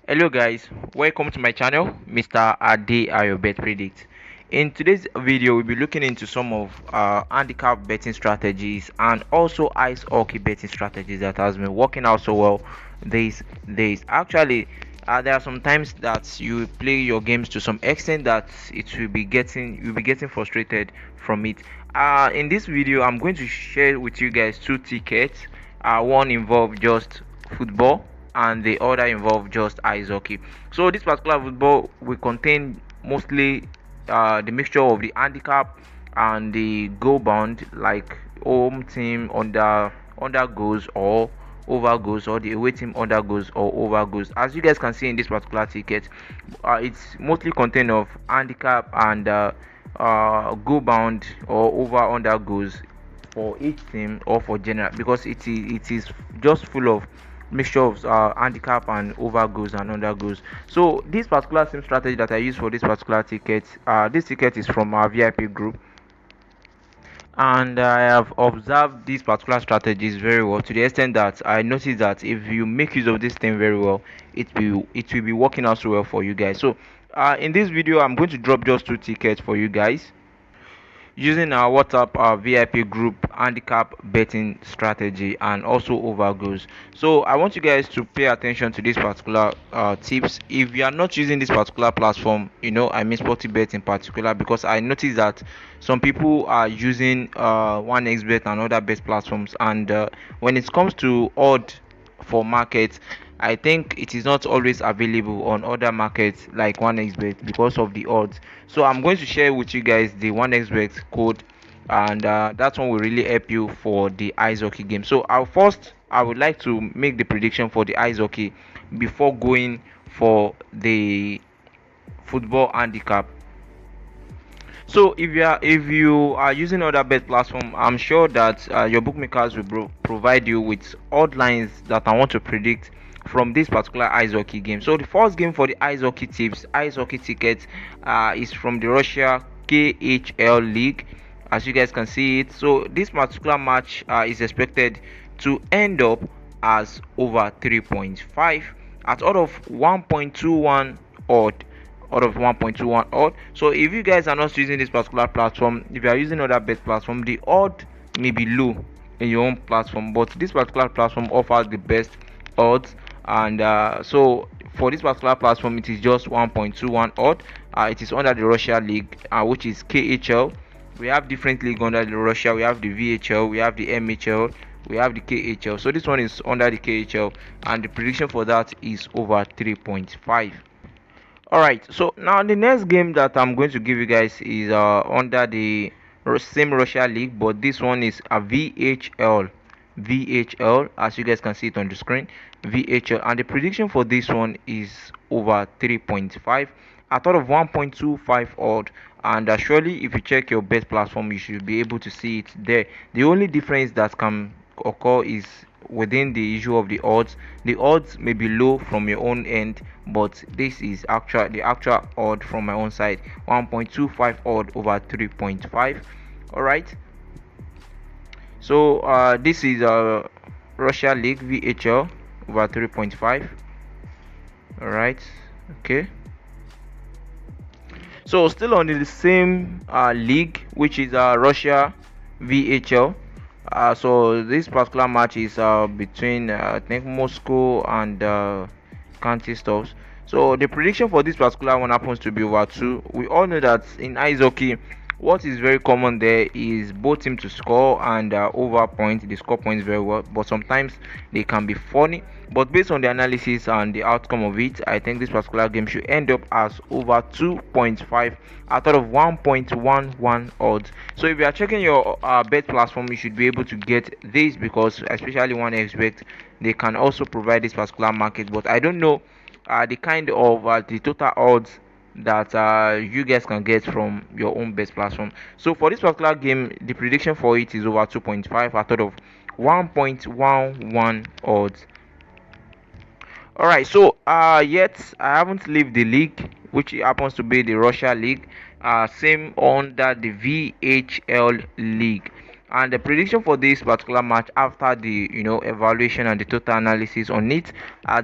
Hello guys, welcome to my channel, Mr. Ade Ayo Bet Predict. In today's video, we'll be looking into some of handicap betting strategies and also ice hockey betting strategies that has been working out so well these days. Actually, there are some times that you play your games to some extent that you'll be getting frustrated from it. In this video, I'm going to share with you guys two tickets. One involved just football and the other involve just ice hockey. So this particular football will contain mostly the mixture of the handicap and the goal bound, like home team under goals or over goals, or the away team under goals or over goals. As you guys can see in this particular ticket, it's mostly contained of handicap and goal bound or over under goals for each team or for general, because it is just full of mixture of handicap and over goals and under goals. So this particular same strategy that I use for this particular ticket, this ticket is from our VIP group, and I have observed these particular strategies very well, to the extent that I noticed that if you make use of this thing very well, it will be working out so well for you guys. So in this video, I'm going to drop just two tickets for you guys using our WhatsApp VIP group handicap betting strategy and also over goals. So I want you guys to pay attention to this particular tips. If you are not using this particular platform, I mean Sporty Bet in particular, because I noticed that some people are using 1xBet and other bet platforms, and when it comes to odd for markets, I think it is not always available on other markets like 1xBet because of the odds. So I'm going to share with you guys the 1xBet code, and that one will really help you for the ice hockey game. So I would like to make the prediction for the ice hockey before going for the football handicap. So if you are using other bet platform, I'm sure that your bookmakers will provide you with odd lines that I want to predict from this particular ice hockey game. So the first game for the ice hockey tickets, is from the Russia KHL League, as you guys can see it. So this particular match is expected to end up as over 3.5 at out of 1.21 odd, out of 1.21 odd. So if you guys are not using this particular platform, if you are using other bet platform, the odd may be low in your own platform, but this particular platform offers the best odds. And so for this particular platform, it is just 1.21 odd. It is under the Russia league, which is KHL. We have different league under the Russia. We have the VHL, we have the MHL, we have the KHL. So this one is under the KHL, and the prediction for that is over 3.5. All right, so now the next game that I'm going to give you guys is under the same Russia league, but this one is a VHL, as you guys can see it on the screen, VHL, and the prediction for this one is over 3.5 at thought of 1.25 odd. And surely if you check your bet platform, you should be able to see it there. The only difference that can occur is within the issue of the odds. The odds may be low from your own end, but this is the actual odd from my own side, 1.25 odd over 3.5. All right, so this is Russia League VHL over 3.5. All right, okay, so still on the same league, which is Russia VHL. So this particular match is between I think Moscow and County Stuffs. So the prediction for this particular one happens to be over 2. We all know that in ice hockey, what is very common there is both teams to score and over points. They score points very well, but sometimes they can be funny. But based on the analysis and the outcome of it, I think this particular game should end up as over 2.5 out of 1.11 odds. So if you are checking your bet platform, you should be able to get this, because especially 1xBet, they can also provide this particular market. But I don't know the kind of the total odds that you guys can get from your own best platform. So for this particular game, the prediction for it is over 2.5 out of 1.11 odds. All right, so yet I haven't left the league, which happens to be the Russia league, same under the VHL league. And the prediction for this particular match, after the evaluation and the total analysis on it,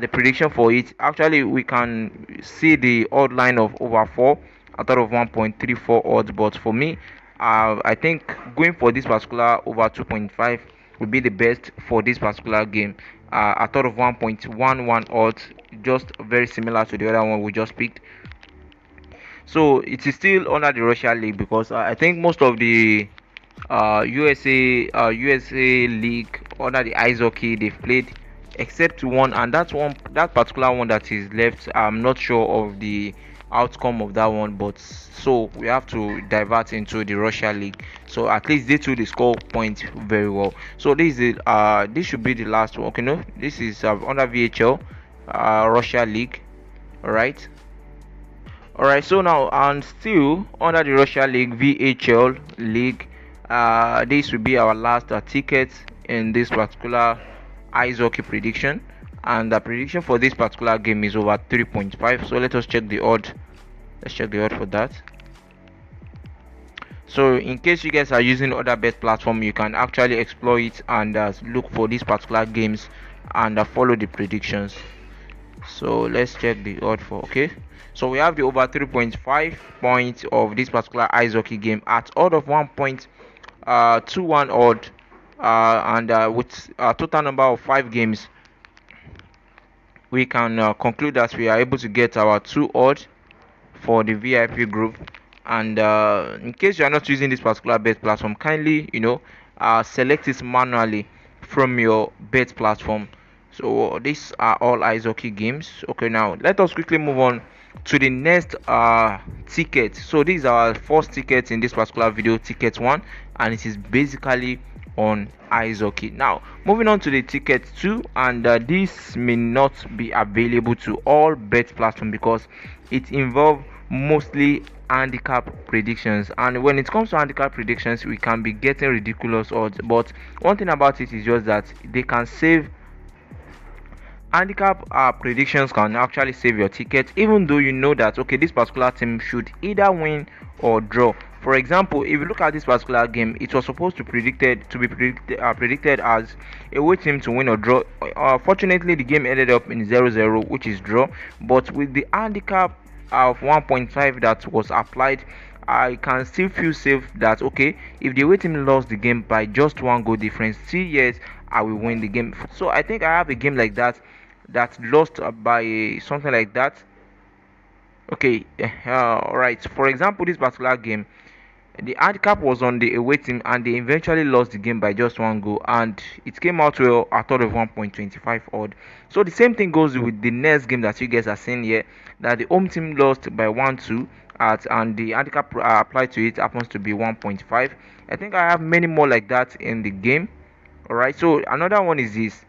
the prediction for it, actually we can see the odd line of over 4 out of 1.34 odds. But for me, I think going for this particular over 2.5 would be the best for this particular game. I thought of 1.11 odds, just very similar to the other one we just picked. So it is still under the Russia League, because I think most of the USA League under the ice hockey they've played, except one, and that particular one that is left. I'm not sure of the outcome of that one, but so we have to divert into the Russia League. So at least they two they score points very well. So this should be the last one. Okay, no, this is under VHL, Russia League. All right. Alright, so now, and still under the Russia League, VHL League, this will be our last ticket in this particular ice hockey prediction. And the prediction for this particular game is over 3.5. So let us check the odd. Let's check the odd for that. So in case you guys are using other bet platform, you can actually explore it and look for these particular games and follow the predictions. So let's check the odd for, okay, so we have the over 3.5 points of this particular ice hockey game at odd of 1.21 odd, and with a total number of 5 games, we can conclude that we are able to get our 2 odd for the VIP group. And in case you are not using this particular bet platform, kindly select it manually from your bet platform. So these are all ice hockey games. Okay, now let us quickly move on to the next ticket. So these are our first tickets in this particular video, ticket 1, and it is basically on ice hockey. Now moving on to the ticket 2, and this may not be available to all bet platform because it involves mostly handicap predictions, and when it comes to handicap predictions we can be getting ridiculous odds. But one thing about it is just that they can save handicap predictions can actually save your ticket, even though you know that okay, this particular team should either win or draw. For example, if you look at this particular game, it was supposed to be predicted as a away team to win or draw. Fortunately, the game ended up in 0-0, which is draw. But with the handicap of 1.5 that was applied, I can still feel safe that okay, if the away team lost the game by just 1 goal difference, still yes, I will win the game. So I think I have a game like that lost by something like that. Okay, all right. For example, this particular game, the handicap was on the away team, and they eventually lost the game by just 1 goal, and it came out to a thought of 1.25 odd. So the same thing goes with the next game that you guys are seeing here, that the home team lost by 1-2 at, and the handicap applied to it happens to be 1.5. I think I have many more like that in the game. All right. So another one is this.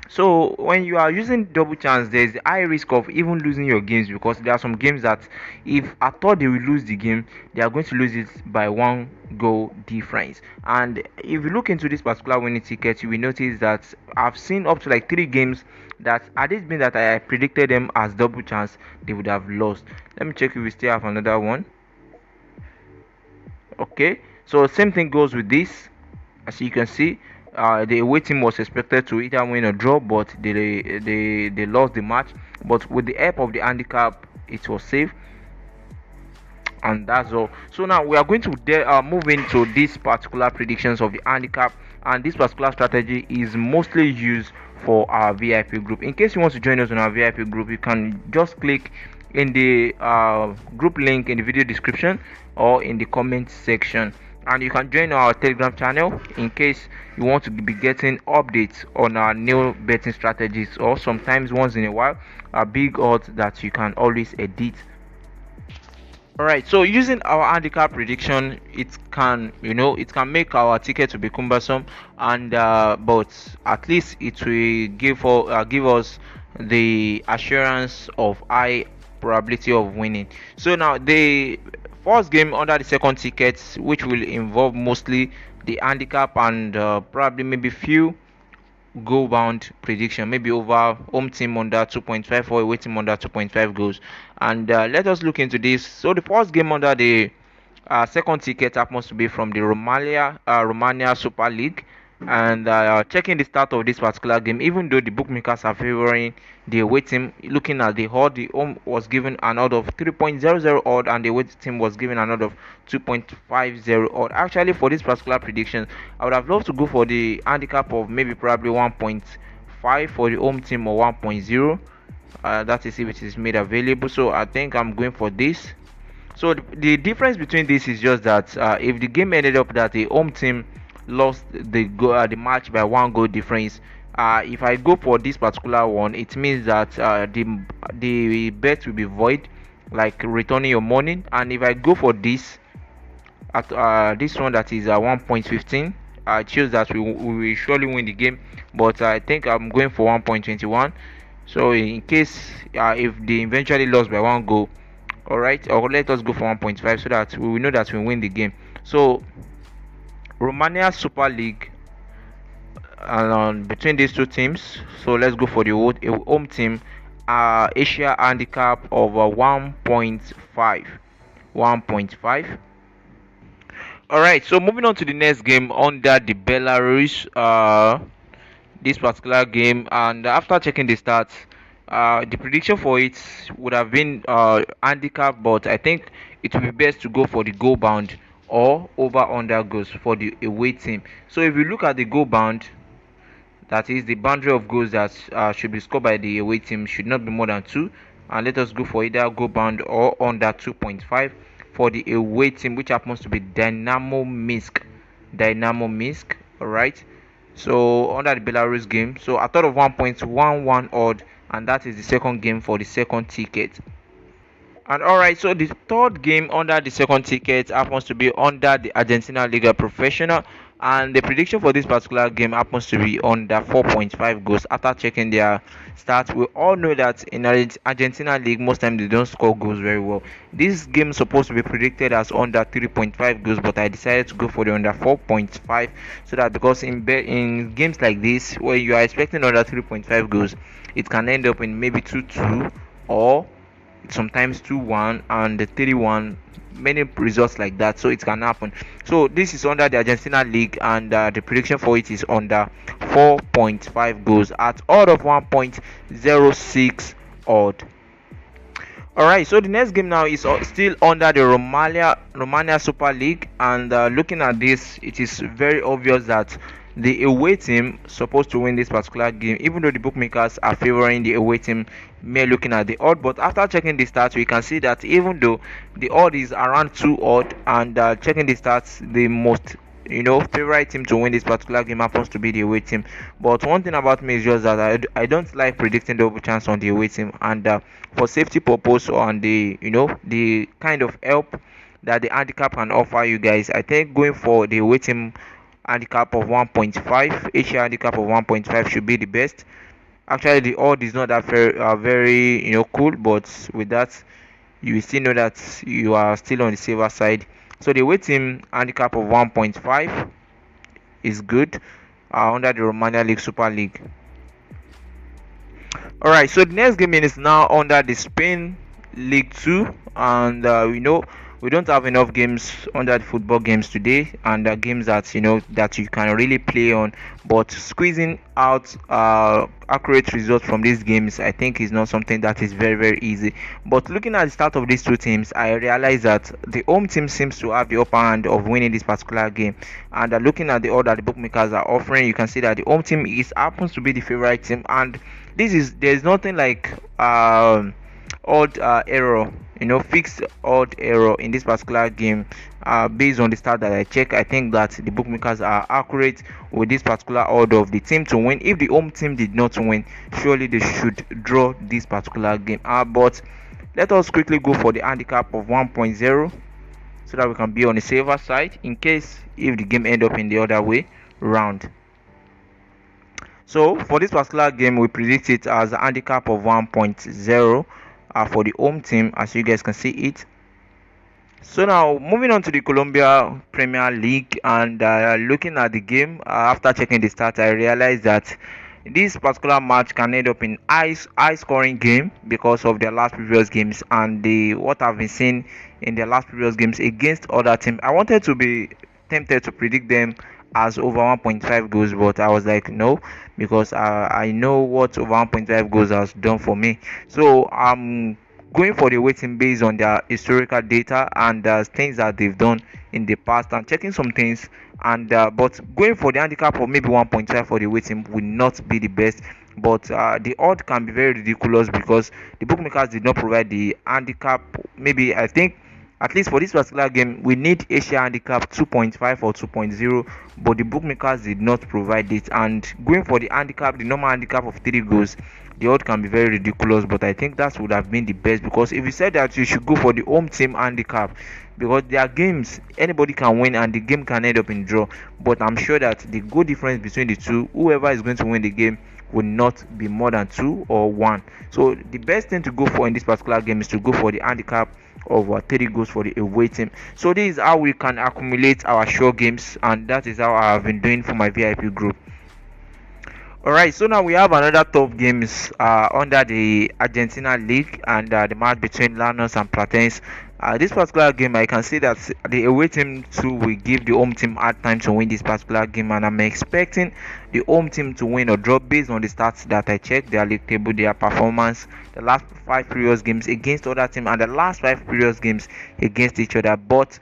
So when you are using double chance, there's the high risk of even losing your games, because there are some games that if I thought they will lose the game, they are going to lose it by 1 goal difference. And if you look into this particular winning ticket, you will notice that I've seen up to like 3 games that had it been that I predicted them as double chance, they would have lost. Let me check if we still have another one. Okay, so same thing goes with this. As you can see, the away team was expected to either win or draw, but they lost the match. But with the help of the handicap, it was safe, and that's all. So now we are going to move into these particular predictions of the handicap, and this particular strategy is mostly used for our VIP group. In case you want to join us on our VIP group, you can just click in the group link in the video description or in the comment section, and you can join our Telegram channel in case you want to be getting updates on our new betting strategies, or sometimes once in a while big odds that you can always edit. Alright, so using our handicap prediction, it can make our ticket to be cumbersome, and but at least it will give us the assurance of high probability of winning. So now the first game under the second ticket, which will involve mostly the handicap and probably maybe few goal bound prediction, maybe over home team under 2.5 or away team under 2.5 goals. And let us look into this. So the first game under the Second ticket happens to be from the Romania Super League. And checking the start of this particular game, even though the bookmakers are favoring the away team, looking at the odd, the home was given an odd of 3.00 odd, and the away team was given an odd of 2.50 odd. Actually, for this particular prediction, I would have loved to go for the handicap of maybe probably 1.5 for the home team or 1.0. That is if it is made available. So I think I'm going for this. So the difference between this is just that if the game ended up that the home team lost the match by 1 goal difference, if I go for this particular one, it means that the bet will be void, like returning your money. And if I go for at this one that is 1.15, it shows that we will surely win the game. But I think I'm going for 1.21. So in case if they eventually lost by 1 goal, all right, or let us go for 1.5 so that we will know that we win the game. So Romania Super League, and between these two teams, so let's go for the home team. Asia handicap of 1.5. 1.5. All right, so moving on to the next game under the Belarus, this particular game, and after checking the stats, the prediction for it would have been handicap, but I think it would be best to go for the goal bound or over under goals for the away team. So if you look at the goal bound, that is the boundary of goals that should be scored by the away team should not be more than 2, and let us go for either goal bound or under 2.5 for the away team, which happens to be Dynamo Minsk. Dynamo Minsk, all right. So under the Belarus game, so I thought of 1.11 odd, and that is the second game for the second ticket. And alright, so the third game under the second ticket happens to be under the Argentina Liga Professional, and the prediction for this particular game happens to be under 4.5 goals. After checking their stats, we all know that in Argentina League, most times they don't score goals very well. This game is supposed to be predicted as under 3.5 goals, but I decided to go for the under 4.5, so that because in games like this, where you are expecting under 3.5 goals, it can end up in maybe 2-2 or sometimes 2-1 and 3-1, many results like that, so it can happen. So this is under the Argentina League, and the prediction for it is under 4.5 goals at odd of 1.06 odd. All right, so the next game now is still under the Romania Super League, and looking at this, it is very obvious that the away team supposed to win this particular game, even though the bookmakers are favoring the away team. Mere looking at the odd, but after checking the stats, we can see that even though the odd is around 2 odd, and checking the stats, the most favorite team to win this particular game happens to be the away team. But one thing about me is just that I don't like predicting double chance on the away team, and for safety purpose on the kind of help that the handicap can offer you guys, I think going for the away team handicap of 1.5, Asia handicap of 1.5 should be the best. Actually, the odd is not that very cool, but with that, you still know that you are still on the safer side. So the away team handicap of 1.5 is good under the Romania League Super League. All right, so the next game is now under the Spain League 2, and we don't have enough games under the football games today, and games that that you can really play on. But squeezing out accurate results from these games, I think, is not something that is very easy. But looking at the start of these two teams, I realize that the home team seems to have the upper hand of winning this particular game. And looking at the order the bookmakers are offering, you can see that the home team happens to be the favorite team, and there's nothing like odd error, fixed odd error in this particular game. Based on the start that I check, I think that the bookmakers are accurate with this particular order of the team to win. If the home team did not win, surely they should draw this particular game. But let us quickly go for the handicap of 1.0 so that we can be on the safer side in case if the game end up in the other way round. So for this particular game, we predict it as a handicap of 1.0 for the home team, as you guys can see it. So now moving on to the Colombia Premier League, and looking at the game, after checking the stats, I realized that this particular match can end up in high scoring game because of their last previous games and the what I've been seeing in their last previous games against other teams. I wanted to be tempted to predict them as over 1.5 goals, but I was like no, because I know what over 1.5 goals has done for me. So I'm going for the waiting based on their historical data and things that they've done in the past and checking some things, and but going for the handicap of maybe 1.5 for the waiting will not be the best. But the odd can be very ridiculous because the bookmakers did not provide the handicap. Maybe I think at least for this particular game we need Asia handicap 2.5 or 2.0, but the bookmakers did not provide it. And going for the handicap, the normal handicap of 3 goals, the odd can be very ridiculous, but I think that would have been the best, because if you said that you should go for the home team handicap, because there are games anybody can win and the game can end up in draw, but I'm sure that the goal difference between the two, whoever is going to win the game, will not be more than 2 or 1. So the best thing to go for in this particular game is to go for the handicap of 3 goals for the away team. So this is how we can accumulate our sure games, and that is how I have been doing for my VIP group. Alright, so now we have another top games under the Argentina League, and the match between Lanús and Platense. This particular game, I can see that the away team too will give the home team hard time to win this particular game, and I'm expecting the home team to win or draw based on the stats that I checked, their league table, their performance, the last 5 previous games against other team, and the last 5 previous games against each other. But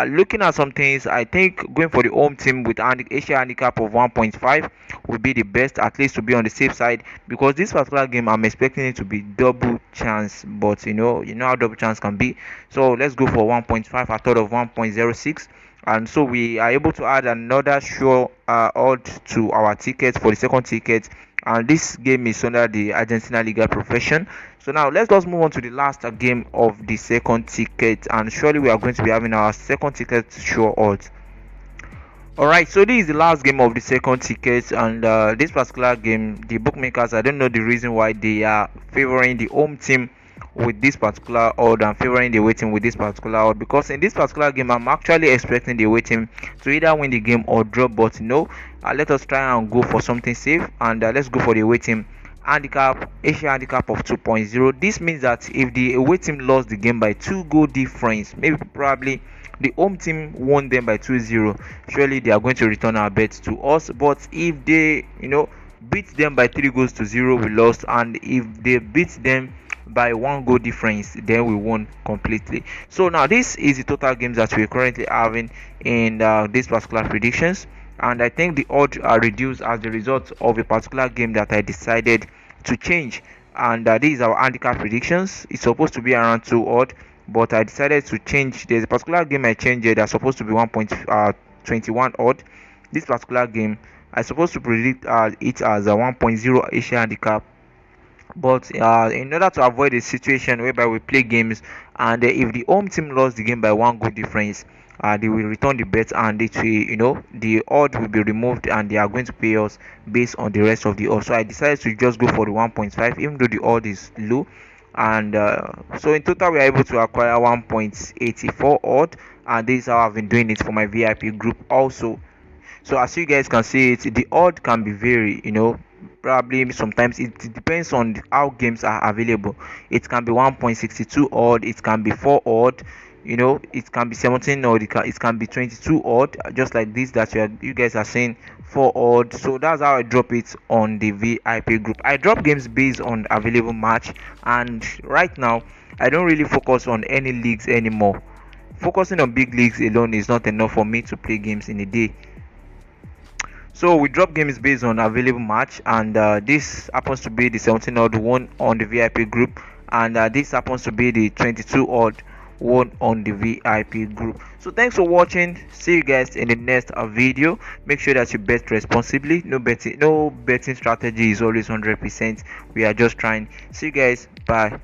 looking at some things, I think going for the home team with Asia handicap of 1.5 would be the best, at least to be on the safe side, because this particular game I'm expecting it to be double chance, but you know how double chance can be. So let's go for 1.5 a thought of 1.06, and so we are able to add another sure odd to our tickets for the second ticket, and this game is under the Argentina Liga Profession. So now let's just move on to the last game of the second ticket, and surely we are going to be having our second ticket sure odds. Alright, so this is the last game of the second ticket, and this particular game, the bookmakers, I don't know the reason why they are favoring the home team with this particular odd and favoring the away team with this particular odd, because in this particular game I'm actually expecting the away team to either win the game or draw, but no, let us try and go for something safe, and let's go for the away team handicap, Asia handicap of 2.0. This means that if the away team lost the game by 2 goal difference, maybe probably the home team won them by 2-0, surely they are going to return our bets to us. But if they beat them by 3 goals to 0, we lost, and if they beat them by 1 goal difference, then we won completely. So now this is the total games that we're currently having in this particular predictions, and I think the odds are reduced as a result of a particular game that I decided to change. And this is our handicap predictions. It's supposed to be around 2 odd, but I decided to change. There's a particular game I changed here that's supposed to be 1.21 odd. This particular game I supposed to predict it as a 1.0 Asia handicap, but in order to avoid a situation whereby we play games and if the home team lost the game by 1 goal difference, they will return the bet, and it will, the odd will be removed, and they are going to pay us based on the rest of the odds. So I decided to just go for the 1.5, even though the odd is low. And so in total we are able to acquire 1.84 odd, and this is how I've been doing it for my VIP group also. So as you guys can see, the odd can be very, probably sometimes it depends on how games are available. It can be 1.62 odd, it can be 4 odd, it can be 17 odd, it can be 22 odd, just like this that you guys are saying 4 odd. So that's how I drop it on the VIP group. I drop games based on available match, and right now I don't really focus on any leagues anymore. Focusing on big leagues alone is not enough for me to play games in a day. So we drop games based on available match, and this happens to be the 17 odd one on the VIP group, and this happens to be the 22 odd one on the VIP group. So thanks for watching. See you guys in the next video. Make sure that you bet responsibly. No betting strategy is always 100%. We are just trying. See you guys. Bye.